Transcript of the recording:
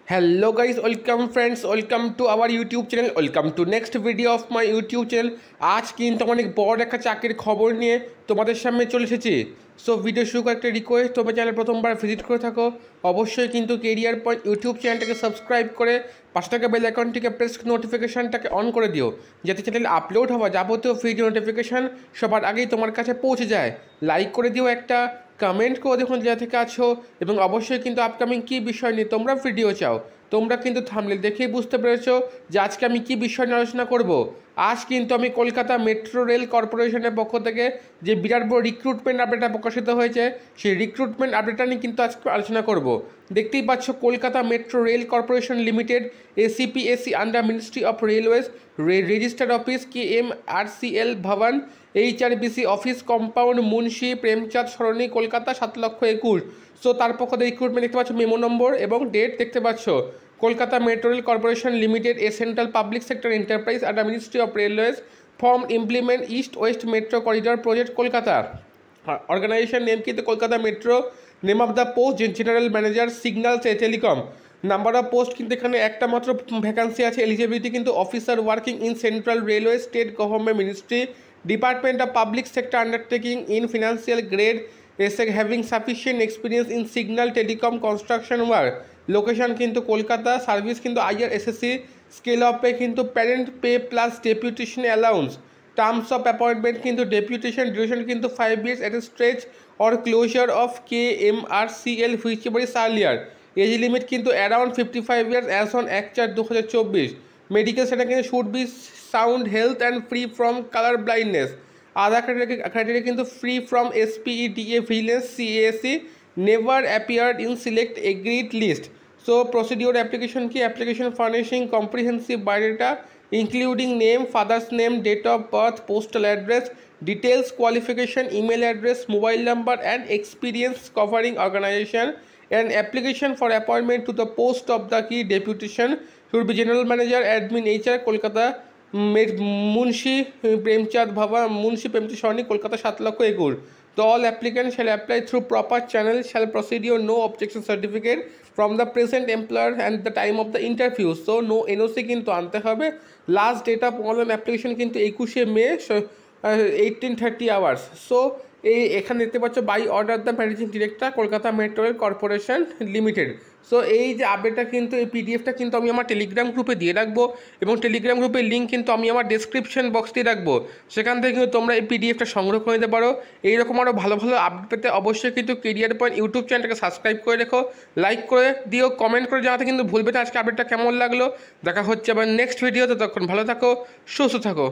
Hello guys, welcome friends, welcome to our YouTube channel, welcome to next video of my YouTube channel। আজ কিন্তু অনেক বড় একটা চাকরির খবর নিয়ে তোমাদের সামনে চলে এসেছি। সো ভিডিও শুরু করে একটা রিকোয়েস্ট, তোমরা চ্যানেল প্রথমবার ভিজিট করে থাকো অবশ্যই কিন্তু কেরিয়ার পয়েন্ট ইউটিউব চ্যানেলটাকে সাবস্ক্রাইব করে পাশে থাকা বেল আইকনটিকে প্রেস নোটিফিকেশনটাকে অন করে দিও, যাতে চ্যানেলে আপলোড হওয়া যাবতীয় ভিডিও নোটিফিকেশান সবার আগেই তোমার কাছে পৌঁছে যায়। লাইক করে দিও একটা, কমেন্ট করে দেখুন যেটা থেকে আছো, এবং অবশ্যই কিন্তু আপকামিং কী বিষয় নিয়ে তোমরা ভিডিও চাও। তোমরা কিন্তু থাম্বনেল দেখেই বুঝতে পেরেছো যে আজকে আমি কী বিষয় নিয়ে আলোচনা করব। আজ কিন্তু আমি কলকাতা মেট্রো রেল কর্পোরেশনের পক্ষ থেকে যে বিরাট বড় রিক্রুটমেন্ট আপডেটটা প্রকাশিত হয়েছে, সেই রিক্রুটমেন্ট আপডেটটা নিয়ে কিন্তু আজকে আলোচনা করব। দেখতেই পাচ্ছ, Kolkata metro rail corporation limited ACPSC under ministry of railways registered office KMRCL Bhavan HRBC office compound Munshi Premchand Sarani Kolkata 7,21,000। So তার পক্ষ থেকে রিক্রুটমেন্ট দেখতে পাচ্ছ, মেমো নম্বর এবং ডেট দেখতে পাচ্ছ। Kolkata metro rail corporation limited a central public sector enterprise under ministry of railways form implement east west metro corridor project Kolkata. Organisation name কিন্তু Kolkata metro. Name of the post general manager signal telecom. Number of post কিন্তু এখানে একটা মাত্র vacancy আছে। Eligibility কিন্তু officer working in central railway state government ministry department of public sector undertaking in financial grade having sufficient experience in signal telecom construction work. Location কিন্তু Kolkata. Service কিন্তু IRSSC scale of pay কিন্তু parent pay plus deputation allowance. Terms of appointment কিন্তু deputation duration কিন্তু 5 years at a stretch or closure of KMRCL whichever is earlier। Age limit কিন্তু around 55 years as on 1/4/2024। Medical সেটা কিন্তু should be sound health and free from colour blindness. Other criteria কিন্তু free from SPEDA vigilance CAC never appeared in select agreed list. So procedure application কি? Application furnishing comprehensive biodata including name, father's name, date of birth, postal address, details, qualification, email address, mobile number and experience covering organization. An application for appointment to the post of the key deputation should be general manager admin HR Kolkata Munshi Premchand ভবন Munshi Premchand Sarani Kolkata 7,21,000। The all applicants shall apply through proper channel, shall procedure no objection certificate from the present employer and the time of the interview. So no NOC কিন্তু আনতে হবে। Last date of online application কিন্তু 21শে May 18:30 hours। So এখানে দেখতে পাচ্ছ by order the managing director Kolkata metro rail corporation limited. So এই যে আপডেটটা কিন্তু এই PDFটা কিন্তু আমি আমার টেলিগ্রাম গ্রুপে দিয়ে রাখবো, এবং টেলিগ্রাম গ্রুপের লিঙ্ক কিন্তু আমি আমার ডেসক্রিপশন বক্স দিয়ে রাখবো। সেখান থেকে কিন্তু তোমরা এই PDFটা সংগ্রহ করে নিতে পারো। এইরকম আরও ভালো ভালো আপডেট পেতে অবশ্যই কিন্তু কেরিয়ার পয়েন্ট ইউটিউব চ্যানেলটাকে সাবস্ক্রাইব করে রেখো, লাইক করে দিও, কমেন্ট করে জানাতে কিন্তু ভুলবে না আজকে আপডেটটা কেমন লাগলো। দেখা হচ্ছে আবার নেক্সট ভিডিওতে। ততক্ষণ ভালো থাকো, সুস্থ থাকো।